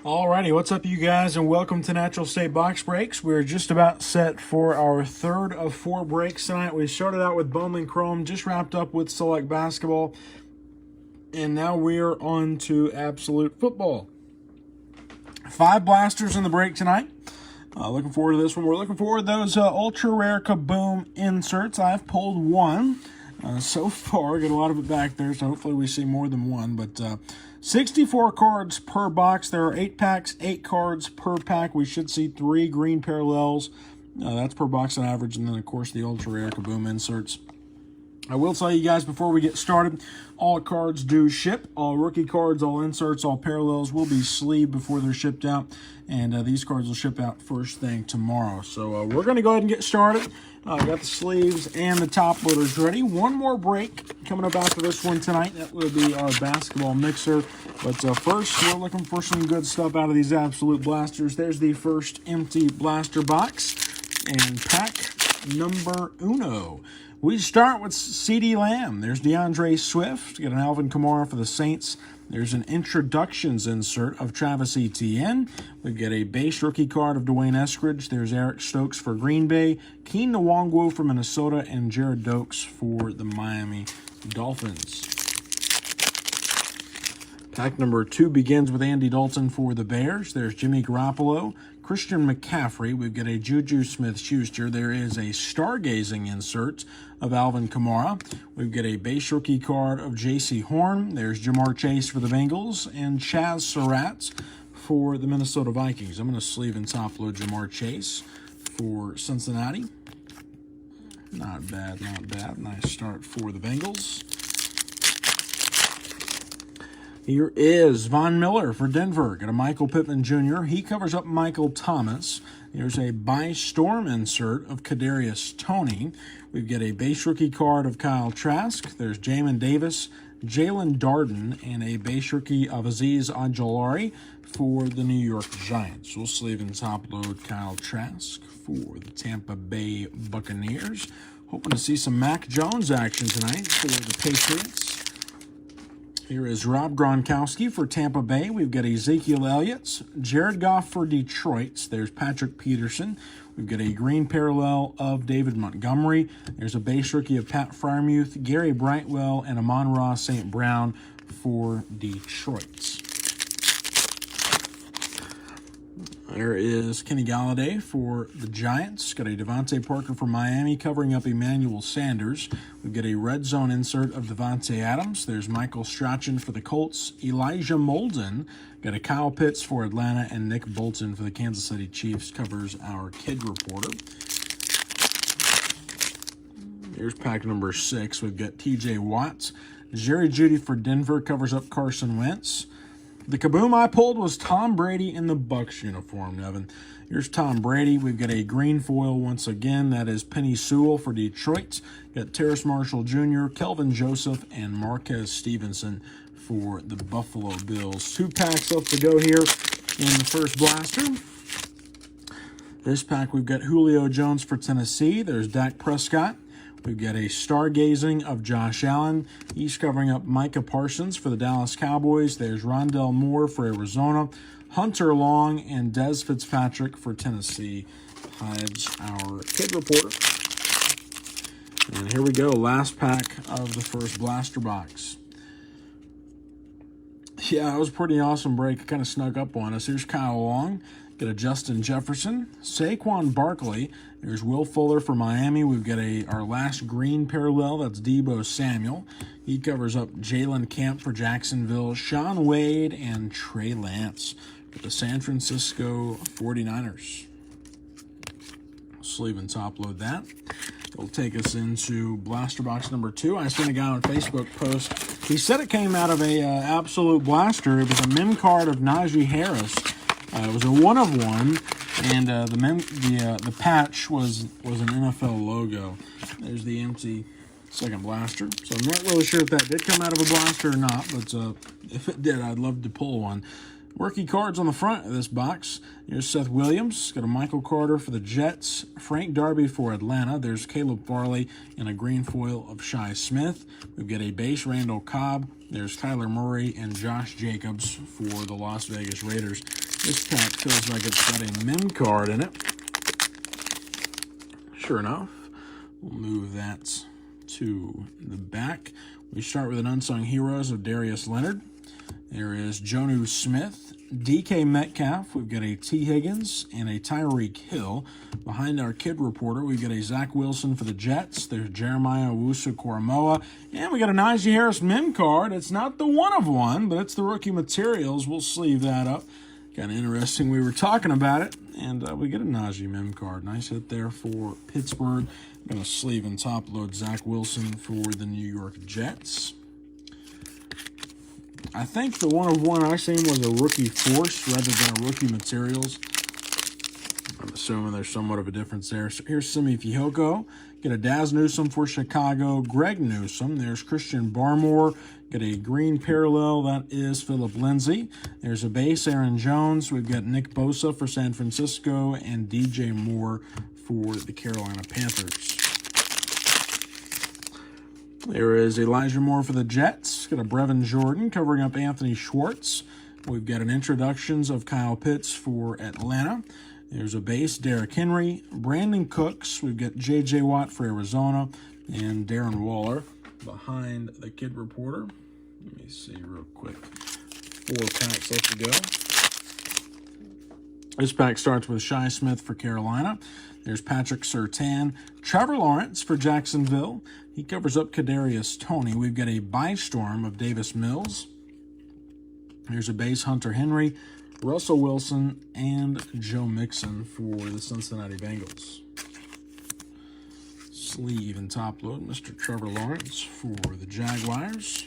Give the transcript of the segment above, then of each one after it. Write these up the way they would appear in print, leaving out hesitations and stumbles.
Alrighty, what's up you guys, and welcome to Natural State Box Breaks. We're just about set for our third of four breaks tonight. We started out with Bowman Chrome, just wrapped up with Select Basketball, and now we're on to Absolute Football. 5 blasters in the break tonight. Looking forward to this one. We're looking forward to those ultra rare Kaboom inserts. I've pulled one so far. Got a lot of it back there, so hopefully we see more than one. But 64 cards per box. There are 8 packs, 8 cards per pack. We should see 3 green parallels. That's per box on average. And then, of course, the ultra rare Kaboom inserts. I will tell you guys before we get started, all cards do ship. All rookie cards, all inserts, all parallels will be sleeved before they're shipped out. And these cards will ship out first thing tomorrow. So we're going to go ahead and get started. Got the sleeves and the top loaders ready. One more break coming up after this one tonight. That will be our basketball mixer. But first, we're looking for some good stuff out of these Absolute Blasters. There's the first empty blaster box. And pack number uno. We start with CeeDee Lamb. There's DeAndre Swift. Got an Alvin Kamara for the Saints. There's an introductions insert of Travis Etienne. We get a base rookie card of Dwayne Eskridge. There's Eric Stokes for Green Bay, Keen Nwangwu for Minnesota, and Jared Dokes for the Miami Dolphins. Pack number 2 begins with Andy Dalton for the Bears. There's Jimmy Garoppolo, Christian McCaffrey. We've got a Juju Smith-Schuster. There is a stargazing insert of Alvin Kamara. We've got a base rookie card of J.C. Horn. There's Jamar Chase for the Bengals and Chaz Surratt for the Minnesota Vikings. I'm going to sleeve and top load Jamar Chase for Cincinnati. Not bad, not bad. Nice start for the Bengals. Here is Von Miller for Denver. Got a Michael Pittman Jr. He covers up Michael Thomas. Here's a By Storm insert of Kadarius Toney. We've got a base rookie card of Kyle Trask. There's Jamin Davis, Jalen Darden, and a base rookie of Azeez Ojulari for the New York Giants. We'll sleeve and top load Kyle Trask for the Tampa Bay Buccaneers. Hoping to see some Mac Jones action tonight for the Patriots. Here is Rob Gronkowski for Tampa Bay. We've got Ezekiel Elliott, Jared Goff for Detroit. There's Patrick Peterson. We've got a green parallel of David Montgomery. There's a base rookie of Pat Freiermuth, Gary Brightwell, and Amon-Ra St. Brown for Detroit. There is Kenny Galladay for the Giants. Got a Devontae Parker for Miami covering up Emmanuel Sanders. We've got a red zone insert of Devontae Adams. There's Michael Strachan for the Colts. Elijah Molden. Got a Kyle Pitts for Atlanta, and Nick Bolton for the Kansas City Chiefs covers our kid reporter. Here's pack number 6. We've got TJ Watt. Jerry Jeudy for Denver covers up Carson Wentz. The Kaboom I pulled was Tom Brady in the Bucs uniform, Nevin. Here's Tom Brady. We've got a green foil once again. That is Penny Sewell for Detroit. Got Terrace Marshall Jr., Kelvin Joseph, and Marquez Stevenson for the Buffalo Bills. 2 packs left to go here in the first blaster. This pack, we've got Julio Jones for Tennessee. There's Dak Prescott. We've got a stargazing of Josh Allen. He's covering up Micah Parsons for the Dallas Cowboys. There's Rondell Moore for Arizona. Hunter Long and Dez Fitzpatrick for Tennessee hides our kid reporter. And here we go, last pack of the first blaster box. Yeah, it was a pretty awesome break. It kind of snuck up on us. Here's Kyle Long. Got a Justin Jefferson, Saquon Barkley. There's Will Fuller for Miami. We've got our last green parallel. That's Deebo Samuel. He covers up Jalen Camp for Jacksonville, Sean Wade, and Trey Lance for the San Francisco 49ers. Sleeve and top load that. It'll take us into blaster box number 2. I seen a guy on Facebook post. He said it came out of a Absolute Blaster. It was a mem card of Najee Harris. It was a 1-of-1, and the patch was an NFL logo. There's the empty second blaster. So I'm not really sure if that did come out of a blaster or not, but if it did, I'd love to pull one. Rookie cards on the front of this box. Here's Seth Williams. Got a Michael Carter for the Jets. Frank Darby for Atlanta. There's Caleb Farley and a green foil of Shi Smith. We've got a base Randall Cobb. There's Kyler Murray and Josh Jacobs for the Las Vegas Raiders. This pack feels like it's got a mem card in it. Sure enough, we'll move that to the back. We start with an Unsung Heroes of Darius Leonard. There is Jonnu Smith, DK Metcalf. We've got a T. Higgins and a Tyreek Hill. Behind our kid reporter, we've got a Zach Wilson for the Jets. There's Jeremiah Owusu-Koramoah. And we got a Najee Harris mem card. It's not the one of one, but it's the rookie materials. We'll sleeve that up. Kind of interesting. We were talking about it, and we get a Najee mem card. Nice hit there for Pittsburgh. I'm going to sleeve and top load Zach Wilson for the New York Jets. I think the one of one I seen was a rookie force rather than a rookie materials. I'm assuming there's somewhat of a difference there. So here's Simi Fehoko. Get a Daz Newsome for Chicago. Greg Newsome. There's Christian Barmore. Get a green parallel. That is Philip Lindsay. There's a base Aaron Jones. We've got Nick Bosa for San Francisco and DJ Moore for the Carolina Panthers. There is Elijah Moore for the Jets. Got a Brevin Jordan covering up Anthony Schwartz. We've got an introductions of Kyle Pitts for Atlanta. There's a base Derrick Henry, Brandon Cooks. We've got J.J. Watt for Arizona and Darren Waller behind the kid reporter. Let me see real quick. 4 packs left to go. This pack starts with Shi Smith for Carolina. There's Patrick Surtain. Trevor Lawrence for Jacksonville. He covers up Kadarius Toney. We've got a Bystorm of Davis Mills. There's a base Hunter Henry, Russell Wilson, and Joe Mixon for the Cincinnati Bengals. Sleeve and top load, Mr. Trevor Lawrence for the Jaguars.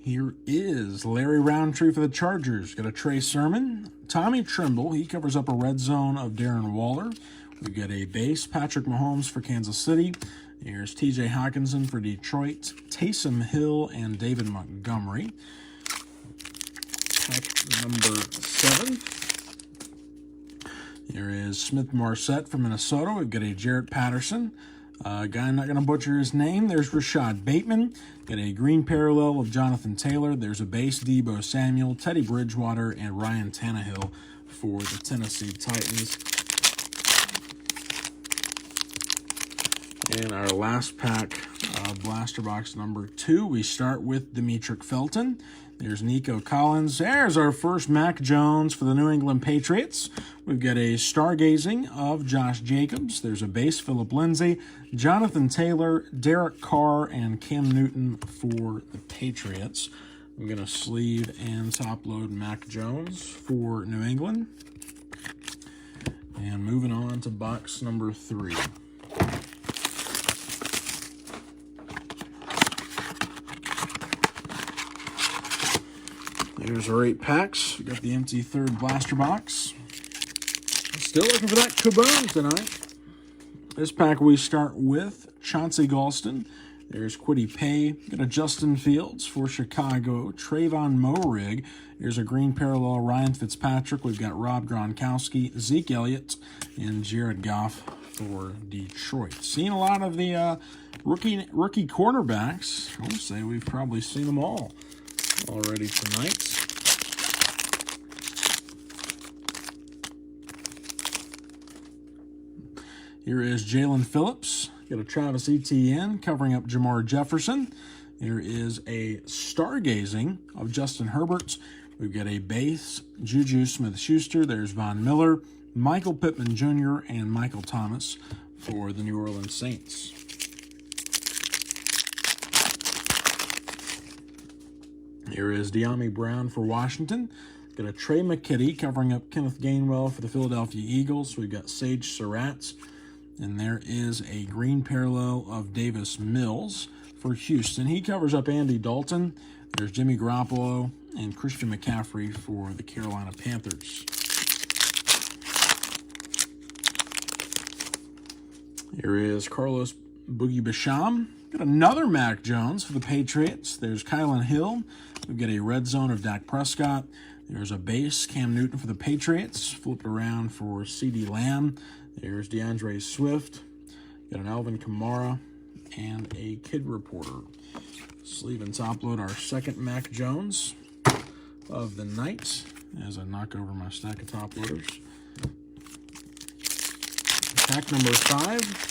Here is Larry Roundtree for the Chargers. Got a Trey Sermon. Tommy Trimble, he covers up a red zone of Darren Waller. We've got a base Patrick Mahomes for Kansas City. Here's TJ Hawkinson for Detroit. Taysom Hill and David Montgomery. Pack number 7. Here is Smith Marset from Minnesota. We've got a Jarrett Patterson. A guy I'm not going to butcher his name. There's Rashad Bateman. Got a green parallel of Jonathan Taylor. There's a base Deebo Samuel, Teddy Bridgewater, and Ryan Tannehill for the Tennessee Titans. And our last pack, blaster box number 2, we start with Demetric Felton. There's Nico Collins. There's our first Mac Jones for the New England Patriots. We've got a Stargazing of Josh Jacobs. There's a base Philip Lindsay, Jonathan Taylor, Derek Carr, and Cam Newton for the Patriots. I'm going to sleeve and top load Mac Jones for New England. And moving on to box number 3. There's our 8 packs. We got the empty third blaster box. Still looking for that kaboom tonight. This pack we start with Chauncey Golston. There's Kwity Paye. Got a Justin Fields for Chicago. Trayvon Moehrig. There's a green parallel Ryan Fitzpatrick. We've got Rob Gronkowski, Zeke Elliott, and Jared Goff for Detroit. Seen a lot of the rookie cornerbacks. I would say we've probably seen them all already tonight. Here is Jalen Phillips. Got a Travis Etienne covering up Jamar Jefferson. There is a Stargazing of Justin Herbert. We've got a base Juju Smith-Schuster. There's Von Miller, Michael Pittman Jr., and Michael Thomas for the New Orleans Saints. Here is De'Ami Brown for Washington. Got a Trey McKitty covering up Kenneth Gainwell for the Philadelphia Eagles. We've got Sage Surratt. And there is a green parallel of Davis Mills for Houston. He covers up Andy Dalton. There's Jimmy Garoppolo and Christian McCaffrey for the Carolina Panthers. Here is Carlos Boogie Basham. Got another Mac Jones for the Patriots. There's Kylan Hill. We've got a red zone of Dak Prescott. There's a base Cam Newton for the Patriots. Flip around for CeeDee Lamb. There's DeAndre Swift. Got an Alvin Kamara and a Kid Reporter. Sleeve and top load our second Mac Jones of the night as I knock over my stack of top loaders. Pack number 5.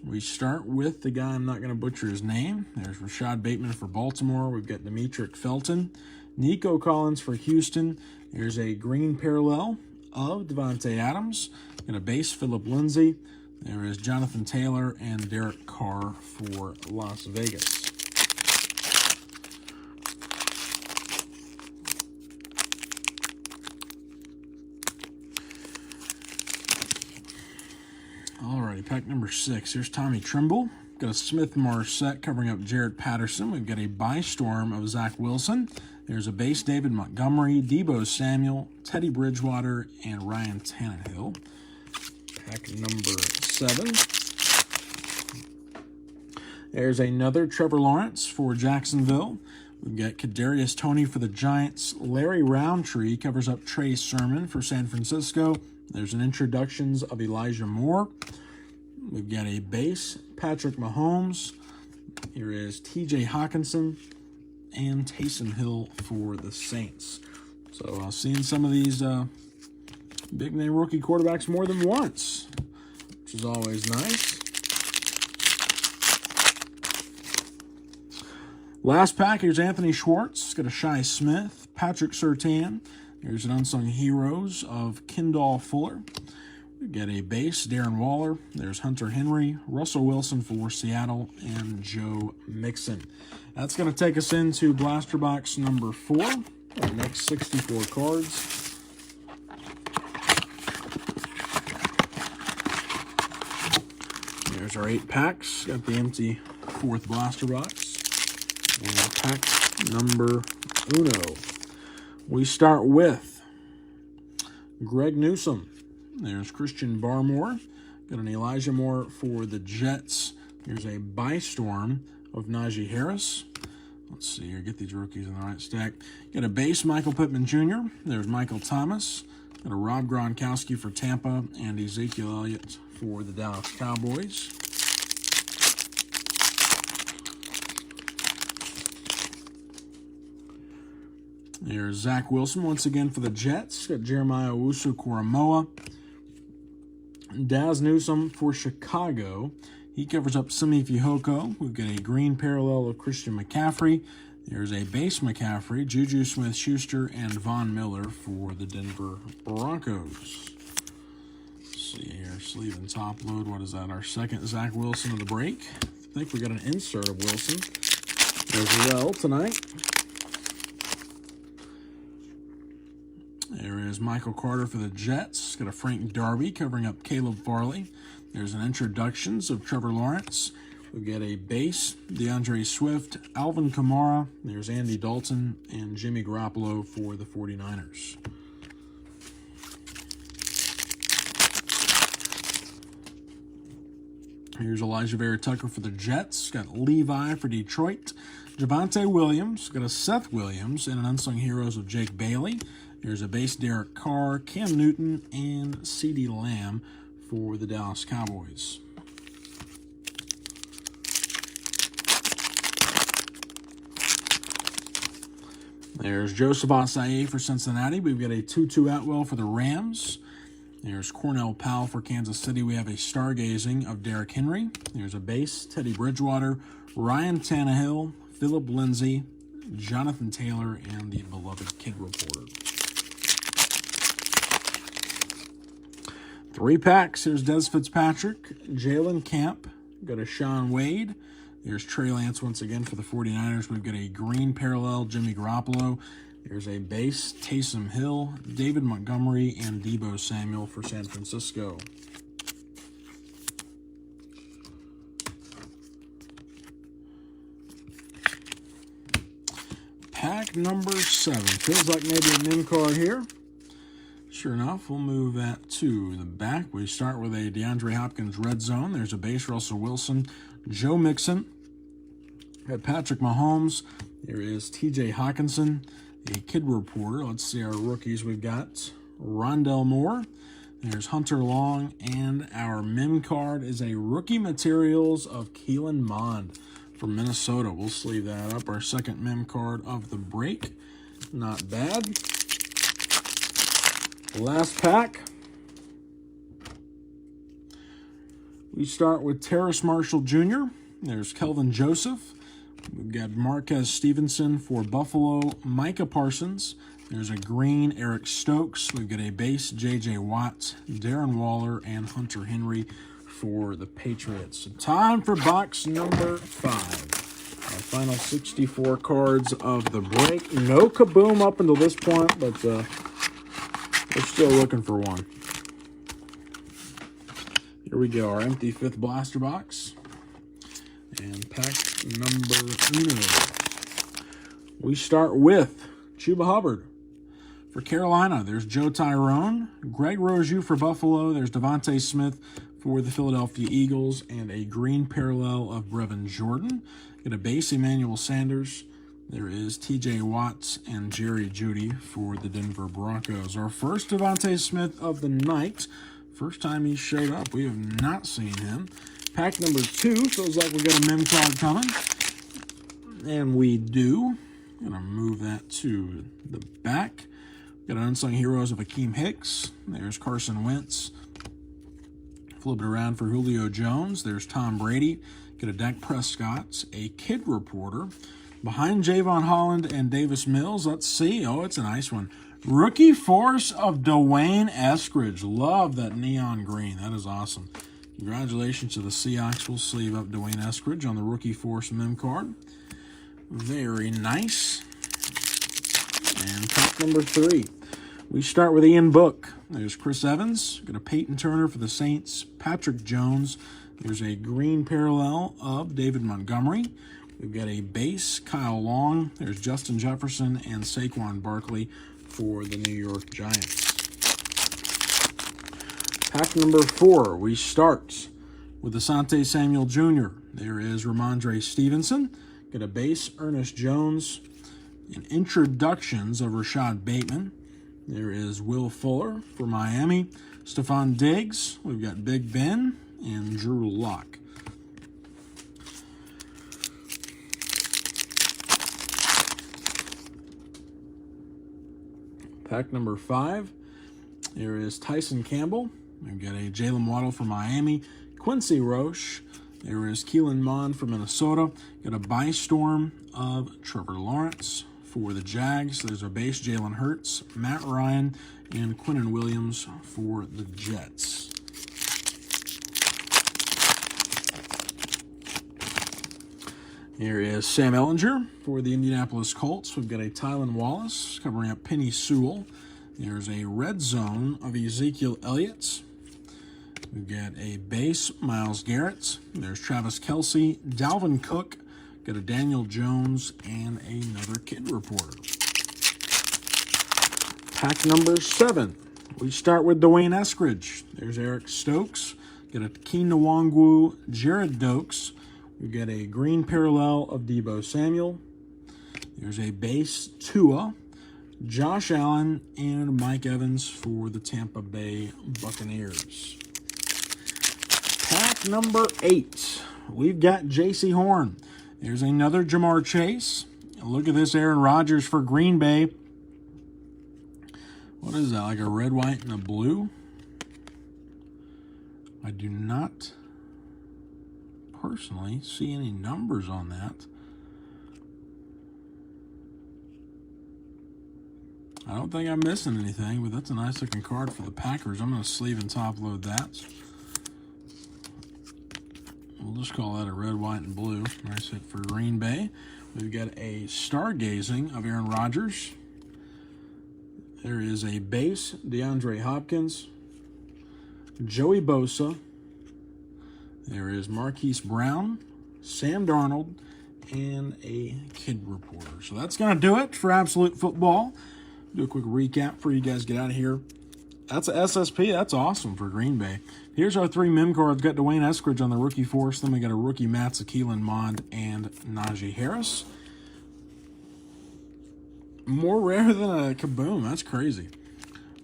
We start with the guy, I'm not going to butcher his name. There's Rashad Bateman for Baltimore. We've got Demetric Felton. Nico Collins for Houston. There's a green parallel of Devontae Adams. And a base, Philip Lindsay. There is Jonathan Taylor and Derek Carr for Las Vegas. Alrighty, pack number 6. Here's Tommy Trimble. Got a Smith-Marset covering up Jared Patterson. We've got a by-storm of Zach Wilson. There's a base David Montgomery, Deebo Samuel, Teddy Bridgewater, and Ryan Tannehill. Pack number 7. There's another Trevor Lawrence for Jacksonville. We've got Kadarius Toney for the Giants. Larry Roundtree covers up Trey Sermon for San Francisco. There's an introductions of Elijah Moore. We've got a base, Patrick Mahomes. Here is TJ Hawkinson and Taysom Hill for the Saints. So seeing some of these big-name rookie quarterbacks more than once, which is always nice. Last pack, here's Anthony Schwartz. Got a Shi Smith, Patrick Surtain. Here's an unsung heroes of Kendall Fuller. We get a base, Darren Waller. There's Hunter Henry, Russell Wilson for Seattle, and Joe Mixon. That's going to take us into blaster box number 4. Our next 64 cards. There's our 8 packs. Got the empty 4th blaster box. And pack number 1. We start with Greg Newsome. There's Christian Barmore. Got an Elijah Moore for the Jets. Here's a by-storm of Najee Harris. Let's see here, get these rookies in the right stack. Got a base, Michael Pittman Jr. There's Michael Thomas. Got a Rob Gronkowski for Tampa and Ezekiel Elliott for the Dallas Cowboys. There's Zach Wilson once again for the Jets. Got Jeremiah Owusu-Koramoah. Daz Newsome for Chicago. He covers up Simi Fehoko. We've got a green parallel of Christian McCaffrey. There's a base McCaffrey, Juju Smith-Schuster, and Von Miller for the Denver Broncos. Let's see here, sleeve and top load. What is that? Our second Zach Wilson of the break. I think we got an insert of Wilson as well tonight. There is Michael Carter for the Jets. Got a Frank Darby covering up Caleb Farley. There's an introductions of Trevor Lawrence. We've got a base, DeAndre Swift, Alvin Kamara. There's Andy Dalton and Jimmy Garoppolo for the 49ers. Here's Elijah Vera Tucker for the Jets. Got Levi for Detroit. Javonte Williams. Got a Seth Williams and an unsung heroes of Jake Bailey. There's a base Derek Carr, Cam Newton, and CeeDee Lamb for the Dallas Cowboys. There's Joseph Ossai for Cincinnati. We've got a Tutu Atwell for the Rams. There's Cornell Powell for Kansas City. We have a stargazing of Derrick Henry. There's a base, Teddy Bridgewater, Ryan Tannehill, Philip Lindsay, Jonathan Taylor, and the beloved Kid Reporter. 3 packs. Here's Des Fitzpatrick, Jalen Camp. Got a Sean Wade. There's Trey Lance once again for the 49ers. We've got a green parallel, Jimmy Garoppolo. There's a base, Taysom Hill, David Montgomery, and Deebo Samuel for San Francisco. Pack number 7. Feels like maybe a min card here. Sure enough, we'll move that to the back. We start with a DeAndre Hopkins red zone. There's a base Russell Wilson, Joe Mixon, got Patrick Mahomes. There is TJ Hawkinson, a kid reporter. Let's see our rookies. We've got Rondell Moore. There's Hunter Long, and our mem card is a rookie materials of Keelan Mond from Minnesota. We'll sleeve that up. Our second mem card of the break. Not bad. Last pack. We start with Terrace Marshall Jr. There's Kelvin Joseph. We've got Marquez Stevenson for Buffalo, Micah Parsons. There's a green Eric Stokes. We've got a base J.J. Watt, Darren Waller, and Hunter Henry for the Patriots. So time for box number 5. Our final 64 cards of the break. No kaboom up until this point, but we're still looking for one. Here we go, our empty 5th blaster box. And pack number 1. We start with Chuba Hubbard. For Carolina, there's Joe Tyrone. Greg Roju for Buffalo. There's Devontae Smith for the Philadelphia Eagles. And a green parallel of Brevin Jordan. Got a base Emmanuel Sanders. There is TJ Watts and Jerry Jeudy for the Denver Broncos. Our first Devontae Smith of the night. First time he showed up. We have not seen him. Pack number 2. Feels like we got a mem card coming. And we do. I'm going to move that to the back. Got an Unsung Heroes of Akeem Hicks. There's Carson Wentz. Flip it around for Julio Jones. There's Tom Brady. Got a Dak Prescott. A kid reporter. Behind Javon Holland and Davis Mills. Let's see. Oh, it's a nice one. Rookie force of Dwayne Eskridge. Love that neon green. That is awesome. Congratulations to the Seahawks. We'll sleeve up Dwayne Eskridge on the rookie force mem card. Very nice. And pack number 3. We start with Ian Book. There's Chris Evans. Got a Peyton Turner for the Saints. Patrick Jones. There's a green parallel of David Montgomery. We've got a base Kyle Long. There's Justin Jefferson and Saquon Barkley for the New York Giants. Pack number 4. We start with Asante Samuel Jr. There is Ramondre Stevenson. Got a base Ernest Jones. And introductions of Rashad Bateman. There is Will Fuller for Miami. Stephon Diggs. We've got Big Ben and Drew Lock. Pack number 5. There is Tyson Campbell. We've got a Jalen Waddle for Miami. Quincy Roche. There is Keelan Mond for Minnesota. Got a buy storm of Trevor Lawrence for the Jags. There's a base Jalen Hurts, Matt Ryan, and Quinnen Williams for the Jets. Here is Sam Ehlinger for the Indianapolis Colts. We've got a Tylan Wallace covering up Penny Sewell. There's a red zone of Ezekiel Elliott. We've got a base Myles Garrett. There's Travis Kelce, Dalvin Cook. Got a Daniel Jones and another kid reporter. Pack number 7. We start with Dwayne Eskridge. There's Eric Stokes. Got a Keen Nwangwu, Jared Dokes. We've got a green parallel of Deebo Samuel. There's a base Tua, Josh Allen, and Mike Evans for the Tampa Bay Buccaneers. Pack number 8. We've got J.C. Horn. There's another Jamar Chase. Look at this Aaron Rodgers for Green Bay. What is that, like a red, white, and a blue? I do not personally see any numbers on that. I don't think I'm missing anything, but that's a nice looking card for the Packers. I'm going to sleeve and top load that. We'll just call that a red, white, and blue. Nice hit for Green Bay. We've got a stargazing of Aaron Rodgers. There is a base DeAndre Hopkins, Joey Bosa. There is Marquise Brown, Sam Darnold, and a kid reporter. So that's going to do it for Absolute Football. Do a quick recap before you guys get out of here. That's a SSP. That's awesome for Green Bay. Here's our 3 mem cards. Got Dwayne Eskridge on the rookie force. Then we got a rookie Matt Keelan Mond and Najee Harris. More rare than a Kaboom. That's crazy.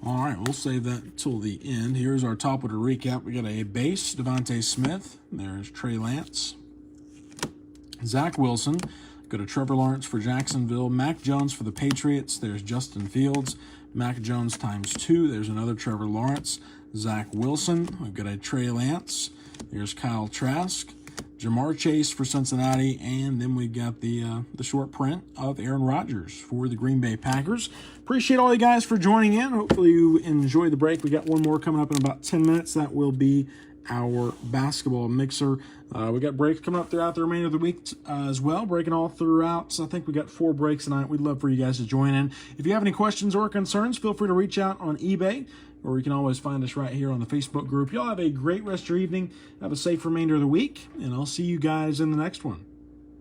All right, we'll save that till the end. Here's our top order recap. We got a base, Devontae Smith. There's Trey Lance. Zach Wilson. Got a Trevor Lawrence for Jacksonville. Mac Jones for the Patriots. There's Justin Fields. Mac Jones ×2. There's another Trevor Lawrence. Zach Wilson. We've got a Trey Lance. There's Kyle Trask. Jamar Chase for Cincinnati, and then we've got the short print of Aaron Rodgers for the Green Bay Packers. Appreciate all you guys for joining in. Hopefully you enjoyed the break. We got one more coming up in about 10 minutes. That will be our basketball mixer. We got breaks coming up throughout the remainder of the week as well, breaking all throughout. So I think we got 4 breaks tonight. We'd love for you guys to join in. If you have any questions or concerns, feel free to reach out on eBay, or you can always find us right here on the Facebook group. Y'all have a great rest of your evening. Have a safe remainder of the week, and I'll see you guys in the next one.